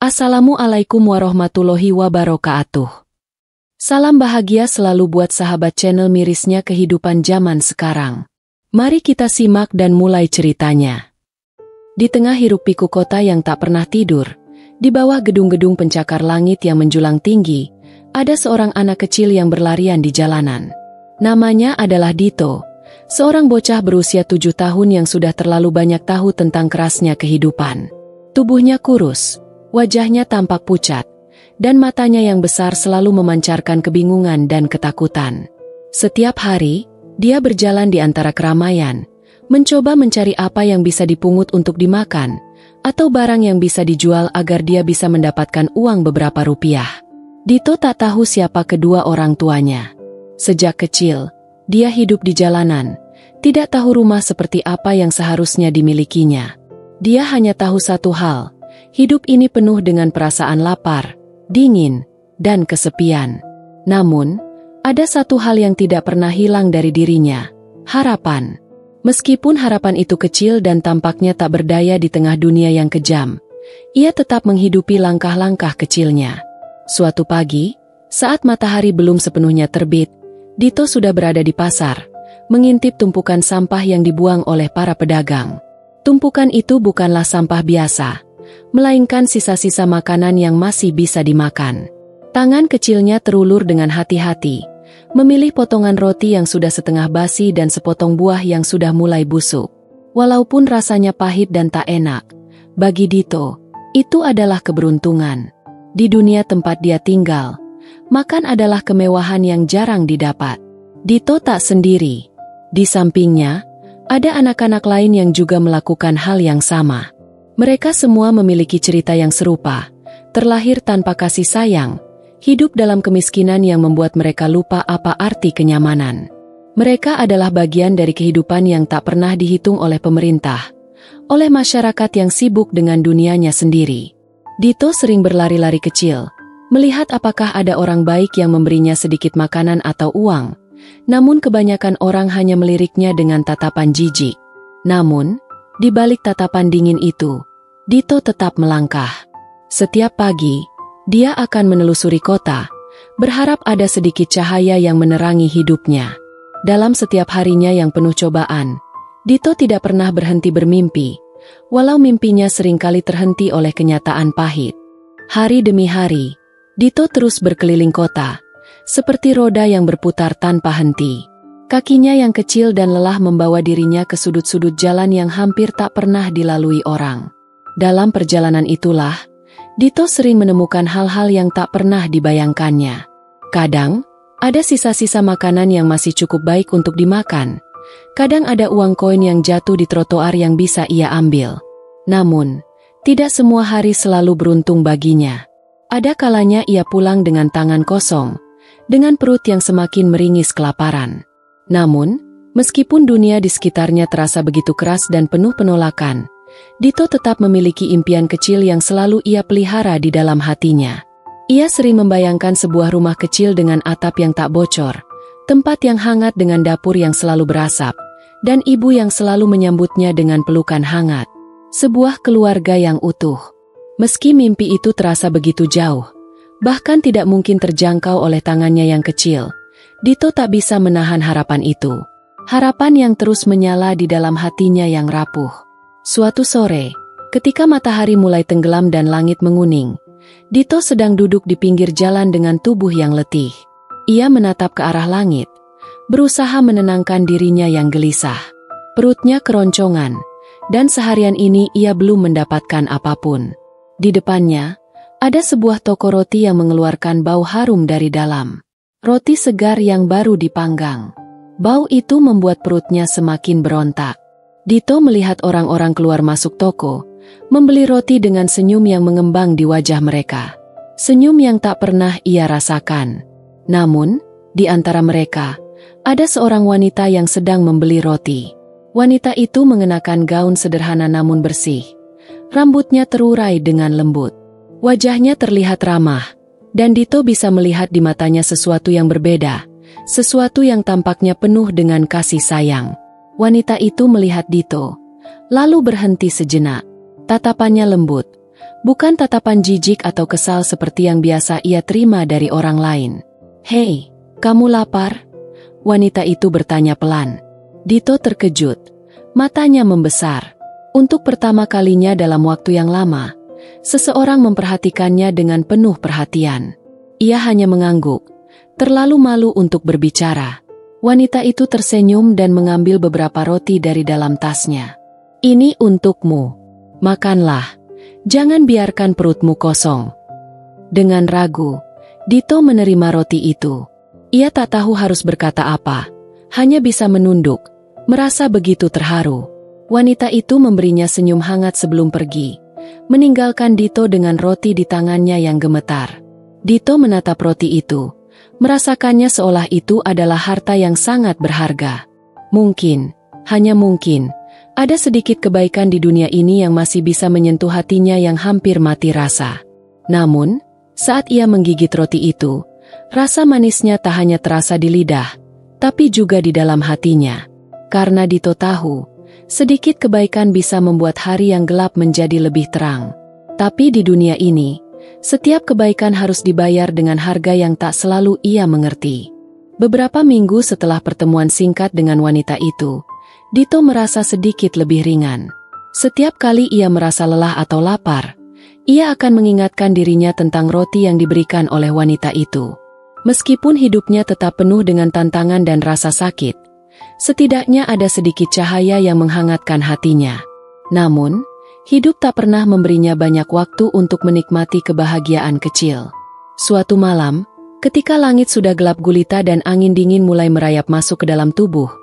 Assalamualaikum warahmatullahi wabarakatuh. Salam bahagia selalu buat sahabat channel mirisnya kehidupan zaman sekarang. Mari kita simak dan mulai ceritanya. Di tengah hiruk-pikuk kota yang tak pernah tidur, di bawah gedung-gedung pencakar langit yang menjulang tinggi, ada seorang anak kecil yang berlarian di jalanan. Namanya adalah Dito, seorang bocah berusia 7 tahun yang sudah terlalu banyak tahu tentang kerasnya kehidupan. Tubuhnya kurus, wajahnya tampak pucat, dan matanya yang besar selalu memancarkan kebingungan dan ketakutan. Setiap hari, dia berjalan di antara keramaian, mencoba mencari apa yang bisa dipungut untuk dimakan, atau barang yang bisa dijual agar dia bisa mendapatkan uang beberapa rupiah. Dito tak tahu siapa kedua orang tuanya. Sejak kecil, dia hidup di jalanan, tidak tahu rumah seperti apa yang seharusnya dimilikinya. Dia hanya tahu satu hal, hidup ini penuh dengan perasaan lapar, dingin, dan kesepian. Namun, ada satu hal yang tidak pernah hilang dari dirinya, harapan. Meskipun harapan itu kecil dan tampaknya tak berdaya di tengah dunia yang kejam, ia tetap menghidupi langkah-langkah kecilnya. Suatu pagi, saat matahari belum sepenuhnya terbit, Dito sudah berada di pasar, mengintip tumpukan sampah yang dibuang oleh para pedagang. Tumpukan itu bukanlah sampah biasa, melainkan sisa-sisa makanan yang masih bisa dimakan. Tangan kecilnya terulur dengan hati-hati, memilih potongan roti yang sudah setengah basi dan sepotong buah yang sudah mulai busuk. Walaupun rasanya pahit dan tak enak, bagi Dito, itu adalah keberuntungan. Di dunia tempat dia tinggal, makan adalah kemewahan yang jarang didapat. Dito tak sendiri. Di sampingnya, ada anak-anak lain yang juga melakukan hal yang sama. Mereka semua memiliki cerita yang serupa, terlahir tanpa kasih sayang, hidup dalam kemiskinan yang membuat mereka lupa apa arti kenyamanan. Mereka adalah bagian dari kehidupan yang tak pernah dihitung oleh pemerintah, oleh masyarakat yang sibuk dengan dunianya sendiri. Dito sering berlari-lari kecil, melihat apakah ada orang baik yang memberinya sedikit makanan atau uang, namun kebanyakan orang hanya meliriknya dengan tatapan jijik. Namun, di balik tatapan dingin itu, Dito tetap melangkah. Setiap pagi, dia akan menelusuri kota, berharap ada sedikit cahaya yang menerangi hidupnya. Dalam setiap harinya yang penuh cobaan, Dito tidak pernah berhenti bermimpi, walau mimpinya seringkali terhenti oleh kenyataan pahit. Hari demi hari, Dito terus berkeliling kota, seperti roda yang berputar tanpa henti. Kakinya yang kecil dan lelah membawa dirinya ke sudut-sudut jalan yang hampir tak pernah dilalui orang. Dalam perjalanan itulah, Dito sering menemukan hal-hal yang tak pernah dibayangkannya. Kadang, ada sisa-sisa makanan yang masih cukup baik untuk dimakan. Kadang ada uang koin yang jatuh di trotoar yang bisa ia ambil. Namun, tidak semua hari selalu beruntung baginya. Ada kalanya ia pulang dengan tangan kosong, dengan perut yang semakin meringis kelaparan. Namun, meskipun dunia di sekitarnya terasa begitu keras dan penuh penolakan, Dito tetap memiliki impian kecil yang selalu ia pelihara di dalam hatinya. Ia sering membayangkan sebuah rumah kecil dengan atap yang tak bocor, tempat yang hangat dengan dapur yang selalu berasap, dan ibu yang selalu menyambutnya dengan pelukan hangat. Sebuah keluarga yang utuh. Meski mimpi itu terasa begitu jauh, bahkan tidak mungkin terjangkau oleh tangannya yang kecil, Dito tak bisa menahan harapan itu. Harapan yang terus menyala di dalam hatinya yang rapuh. Suatu sore, ketika matahari mulai tenggelam dan langit menguning, Dito sedang duduk di pinggir jalan dengan tubuh yang letih. Ia menatap ke arah langit, berusaha menenangkan dirinya yang gelisah. Perutnya keroncongan, dan seharian ini ia belum mendapatkan apapun. Di depannya, ada sebuah toko roti yang mengeluarkan bau harum dari dalam. Roti segar yang baru dipanggang. Bau itu membuat perutnya semakin berontak. Dito melihat orang-orang keluar masuk toko, membeli roti dengan senyum yang mengembang di wajah mereka. Senyum yang tak pernah ia rasakan. Namun, di antara mereka, ada seorang wanita yang sedang membeli roti. Wanita itu mengenakan gaun sederhana namun bersih. Rambutnya terurai dengan lembut. Wajahnya terlihat ramah, dan Dito bisa melihat di matanya sesuatu yang berbeda, sesuatu yang tampaknya penuh dengan kasih sayang. Wanita itu melihat Dito, lalu berhenti sejenak. Tatapannya lembut, bukan tatapan jijik atau kesal seperti yang biasa ia terima dari orang lain. "Hei, kamu lapar?" wanita itu bertanya pelan. Dito terkejut, matanya membesar. Untuk pertama kalinya dalam waktu yang lama, seseorang memperhatikannya dengan penuh perhatian. Ia hanya mengangguk, terlalu malu untuk berbicara. Wanita itu tersenyum dan mengambil beberapa roti dari dalam tasnya. "Ini untukmu. Makanlah. Jangan biarkan perutmu kosong." Dengan ragu, Dito menerima roti itu. Ia tak tahu harus berkata apa, hanya bisa menunduk, merasa begitu terharu. Wanita itu memberinya senyum hangat sebelum pergi, meninggalkan Dito dengan roti di tangannya yang gemetar. Dito menatap roti itu, merasakannya seolah itu adalah harta yang sangat berharga. Mungkin, hanya mungkin, ada sedikit kebaikan di dunia ini yang masih bisa menyentuh hatinya yang hampir mati rasa. Namun, saat ia menggigit roti itu, rasa manisnya tak hanya terasa di lidah, tapi juga di dalam hatinya. Karena Dito tahu, sedikit kebaikan bisa membuat hari yang gelap menjadi lebih terang. Tapi di dunia ini, setiap kebaikan harus dibayar dengan harga yang tak selalu ia mengerti. Beberapa minggu setelah pertemuan singkat dengan wanita itu, Dito merasa sedikit lebih ringan. Setiap kali ia merasa lelah atau lapar, ia akan mengingatkan dirinya tentang roti yang diberikan oleh wanita itu. Meskipun hidupnya tetap penuh dengan tantangan dan rasa sakit, setidaknya ada sedikit cahaya yang menghangatkan hatinya. Namun, hidup tak pernah memberinya banyak waktu untuk menikmati kebahagiaan kecil. Suatu malam, ketika langit sudah gelap gulita dan angin dingin mulai merayap masuk ke dalam tubuh,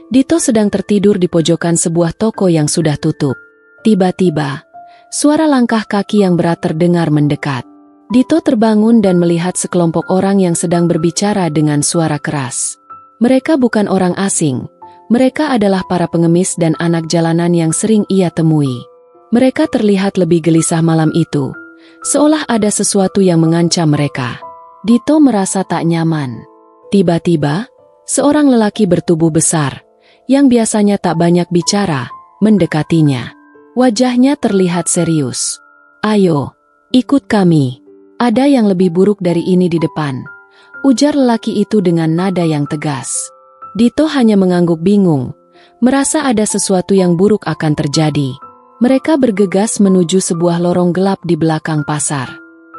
Dito sedang tertidur di pojokan sebuah toko yang sudah tutup. Tiba-tiba, suara langkah kaki yang berat terdengar mendekat. Dito terbangun dan melihat sekelompok orang yang sedang berbicara dengan suara keras. Mereka bukan orang asing, mereka adalah para pengemis dan anak jalanan yang sering ia temui. Mereka terlihat lebih gelisah malam itu, seolah ada sesuatu yang mengancam mereka. Dito merasa tak nyaman. Tiba-tiba, seorang lelaki bertubuh besar, yang biasanya tak banyak bicara, mendekatinya. Wajahnya terlihat serius. "Ayo, ikut kami. Ada yang lebih buruk dari ini di depan," ujar lelaki itu dengan nada yang tegas. Dito hanya mengangguk bingung, merasa ada sesuatu yang buruk akan terjadi. Mereka bergegas menuju sebuah lorong gelap di belakang pasar.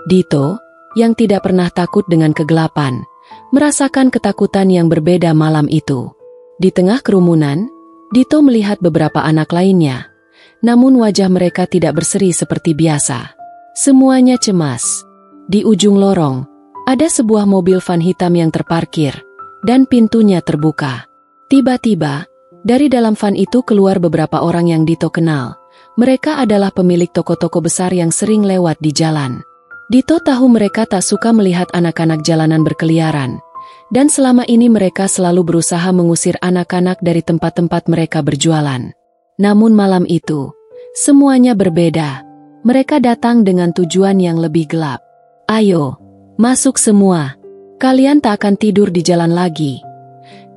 Dito, yang tidak pernah takut dengan kegelapan, merasakan ketakutan yang berbeda malam itu. Di tengah kerumunan, Dito melihat beberapa anak lainnya, namun wajah mereka tidak berseri seperti biasa. Semuanya cemas. Di ujung lorong, ada sebuah mobil van hitam yang terparkir, dan pintunya terbuka. Tiba-tiba, dari dalam van itu keluar beberapa orang yang Dito kenal. Mereka adalah pemilik toko-toko besar yang sering lewat di jalan. Dito tahu mereka tak suka melihat anak-anak jalanan berkeliaran, dan selama ini mereka selalu berusaha mengusir anak-anak dari tempat-tempat mereka berjualan. Namun malam itu, semuanya berbeda. Mereka datang dengan tujuan yang lebih gelap. "Ayo, masuk semua. Kalian tak akan tidur di jalan lagi,"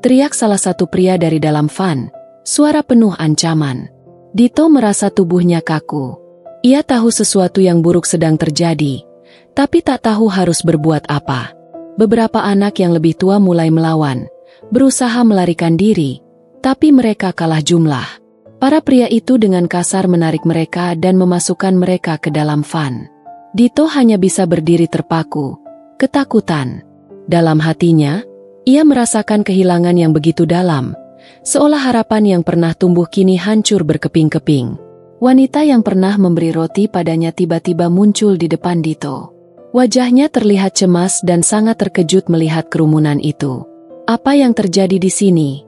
teriak salah satu pria dari dalam van, suara penuh ancaman. Dito merasa tubuhnya kaku. Ia tahu sesuatu yang buruk sedang terjadi, tapi tak tahu harus berbuat apa. Beberapa anak yang lebih tua mulai melawan, berusaha melarikan diri, tapi mereka kalah jumlah. Para pria itu dengan kasar menarik mereka dan memasukkan mereka ke dalam van. Dito hanya bisa berdiri terpaku, ketakutan. Dalam hatinya, ia merasakan kehilangan yang begitu dalam, seolah harapan yang pernah tumbuh kini hancur berkeping-keping. Wanita yang pernah memberi roti padanya tiba-tiba muncul di depan Dito. Wajahnya terlihat cemas dan sangat terkejut melihat kerumunan itu. "Apa yang terjadi di sini?"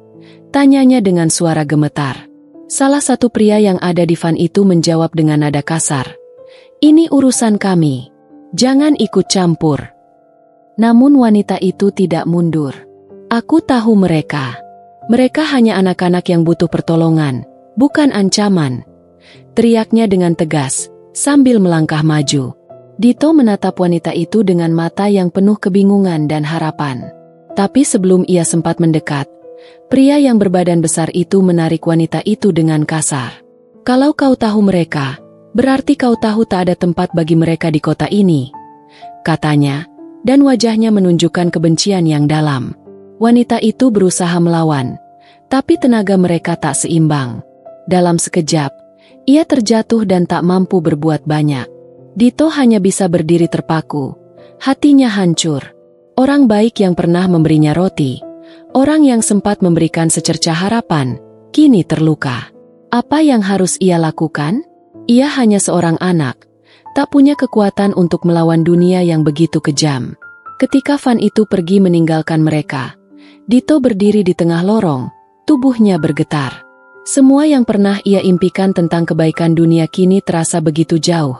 tanyanya dengan suara gemetar. Salah satu pria yang ada di van itu menjawab dengan nada kasar, "Ini urusan kami. Jangan ikut campur." Namun wanita itu tidak mundur. "Aku tahu mereka. Mereka hanya anak-anak yang butuh pertolongan, bukan ancaman," teriaknya dengan tegas, sambil melangkah maju. Dito menatap wanita itu dengan mata yang penuh kebingungan dan harapan. Tapi sebelum ia sempat mendekat, pria yang berbadan besar itu menarik wanita itu dengan kasar. "Kalau kau tahu mereka, Berarti kau tahu tak ada tempat bagi mereka di kota ini, katanya, dan wajahnya menunjukkan kebencian yang dalam. Wanita itu berusaha melawan, tapi tenaga mereka tak seimbang. Dalam sekejap, ia terjatuh dan tak mampu berbuat banyak. Dito hanya bisa berdiri terpaku, hatinya hancur. Orang baik yang pernah memberinya roti, orang yang sempat memberikan secercah harapan, kini terluka. Apa yang harus ia lakukan? Ia hanya seorang anak, tak punya kekuatan untuk melawan dunia yang begitu kejam. Ketika Van itu pergi meninggalkan mereka, Dito berdiri di tengah lorong, tubuhnya bergetar. Semua yang pernah ia impikan tentang kebaikan dunia kini terasa begitu jauh,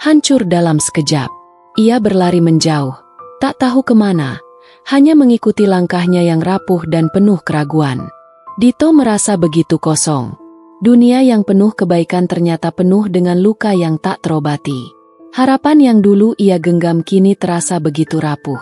hancur dalam sekejap. Ia berlari menjauh, tak tahu kemana, hanya mengikuti langkahnya yang rapuh dan penuh keraguan. Dito merasa begitu kosong. Dunia yang penuh kebaikan ternyata penuh dengan luka yang tak terobati. Harapan yang dulu ia genggam kini terasa begitu rapuh.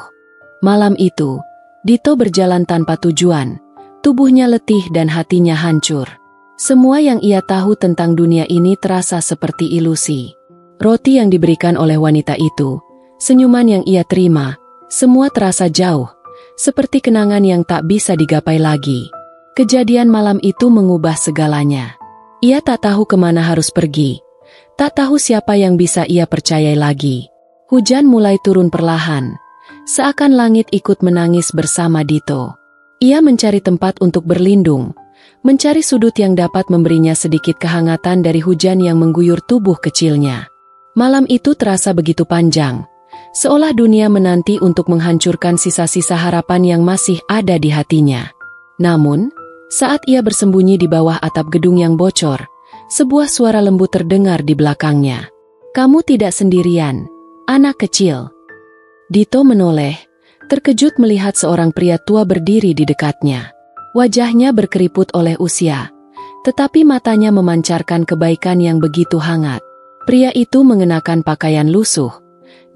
Malam itu, Dito berjalan tanpa tujuan, tubuhnya letih dan hatinya hancur. Semua yang ia tahu tentang dunia ini terasa seperti ilusi. Roti yang diberikan oleh wanita itu, senyuman yang ia terima, semua terasa jauh, seperti kenangan yang tak bisa digapai lagi. Kejadian malam itu mengubah segalanya. Ia tak tahu kemana harus pergi, tak tahu siapa yang bisa ia percayai lagi. Hujan mulai turun perlahan, seakan langit ikut menangis bersama Dito. Ia mencari tempat untuk berlindung, mencari sudut yang dapat memberinya sedikit kehangatan dari hujan yang mengguyur tubuh kecilnya. Malam itu terasa begitu panjang, seolah dunia menanti untuk menghancurkan sisa-sisa harapan yang masih ada di hatinya. Namun, saat ia bersembunyi di bawah atap gedung yang bocor, sebuah suara lembut terdengar di belakangnya. "Kamu tidak sendirian, anak kecil." Dito menoleh, terkejut melihat seorang pria tua berdiri di dekatnya. Wajahnya berkeriput oleh usia, tetapi matanya memancarkan kebaikan yang begitu hangat. Pria itu mengenakan pakaian lusuh,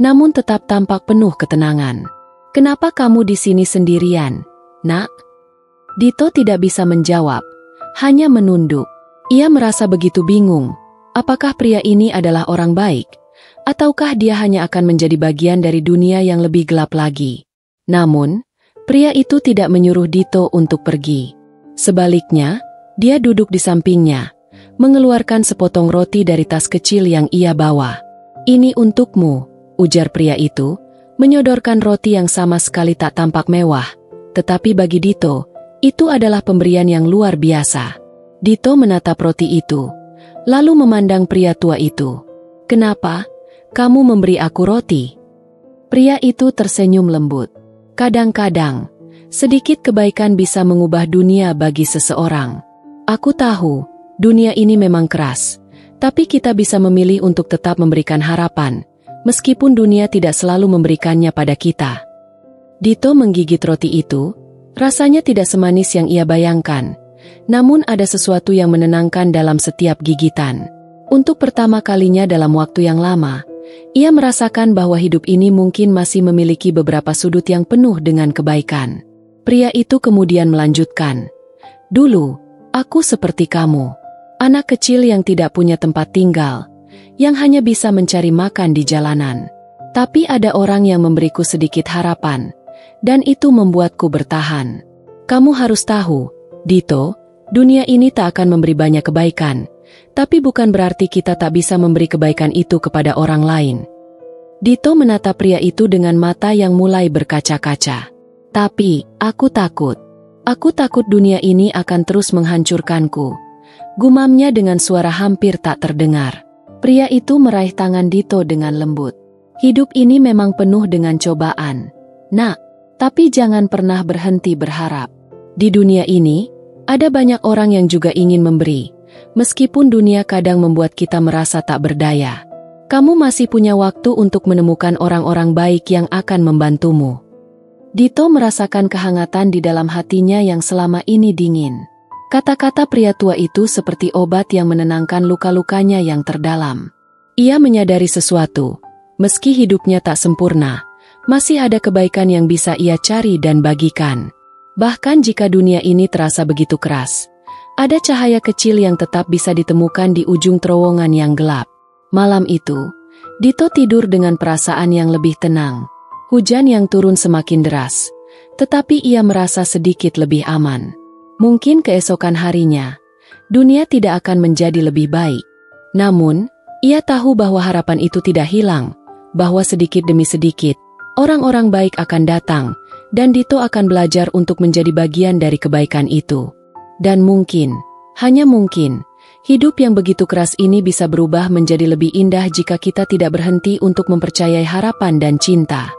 namun tetap tampak penuh ketenangan. "Kenapa kamu di sini sendirian, Nak?" Dito tidak bisa menjawab, hanya menunduk. Ia merasa begitu bingung, apakah pria ini adalah orang baik, ataukah dia hanya akan menjadi bagian dari dunia yang lebih gelap lagi. Namun, pria itu tidak menyuruh Dito untuk pergi. Sebaliknya, dia duduk di sampingnya, mengeluarkan sepotong roti dari tas kecil yang ia bawa. "Ini untukmu," ujar pria itu, menyodorkan roti yang sama sekali tak tampak mewah, tetapi bagi Dito, itu adalah pemberian yang luar biasa. Dito menatap roti itu, lalu memandang pria tua itu. "Kenapa kamu memberi aku roti?" Pria itu tersenyum lembut. "Kadang-kadang, sedikit kebaikan bisa mengubah dunia bagi seseorang. Aku tahu, dunia ini memang keras, tapi kita bisa memilih untuk tetap memberikan harapan, meskipun dunia tidak selalu memberikannya pada kita." Dito menggigit roti itu. Rasanya tidak semanis yang ia bayangkan, namun ada sesuatu yang menenangkan dalam setiap gigitan. Untuk pertama kalinya dalam waktu yang lama, ia merasakan bahwa hidup ini mungkin masih memiliki beberapa sudut yang penuh dengan kebaikan. Pria itu kemudian melanjutkan, "Dulu, aku seperti kamu, anak kecil yang tidak punya tempat tinggal, yang hanya bisa mencari makan di jalanan. Tapi ada orang yang memberiku sedikit harapan, dan itu membuatku bertahan. Kamu harus tahu, Dito, dunia ini tak akan memberi banyak kebaikan, tapi bukan berarti kita tak bisa memberi kebaikan itu kepada orang lain." Dito menatap pria itu dengan mata yang mulai berkaca-kaca. "Tapi, aku takut. Aku takut dunia ini akan terus menghancurkanku," gumamnya dengan suara hampir tak terdengar. Pria itu meraih tangan Dito dengan lembut. "Hidup ini memang penuh dengan cobaan, Nak. Tapi jangan pernah berhenti berharap. Di dunia ini, ada banyak orang yang juga ingin memberi, meskipun dunia kadang membuat kita merasa tak berdaya. Kamu masih punya waktu untuk menemukan orang-orang baik yang akan membantumu." Dito merasakan kehangatan di dalam hatinya yang selama ini dingin. Kata-kata pria tua itu seperti obat yang menenangkan luka-lukanya yang terdalam. Ia menyadari sesuatu, meski hidupnya tak sempurna, masih ada kebaikan yang bisa ia cari dan bagikan. Bahkan jika dunia ini terasa begitu keras, ada cahaya kecil yang tetap bisa ditemukan di ujung terowongan yang gelap. Malam itu, Dito tidur dengan perasaan yang lebih tenang. Hujan yang turun semakin deras, tetapi ia merasa sedikit lebih aman. Mungkin keesokan harinya, dunia tidak akan menjadi lebih baik. Namun, ia tahu bahwa harapan itu tidak hilang, bahwa sedikit demi sedikit, orang-orang baik akan datang, dan Dito akan belajar untuk menjadi bagian dari kebaikan itu. Dan mungkin, hanya mungkin, hidup yang begitu keras ini bisa berubah menjadi lebih indah jika kita tidak berhenti untuk mempercayai harapan dan cinta.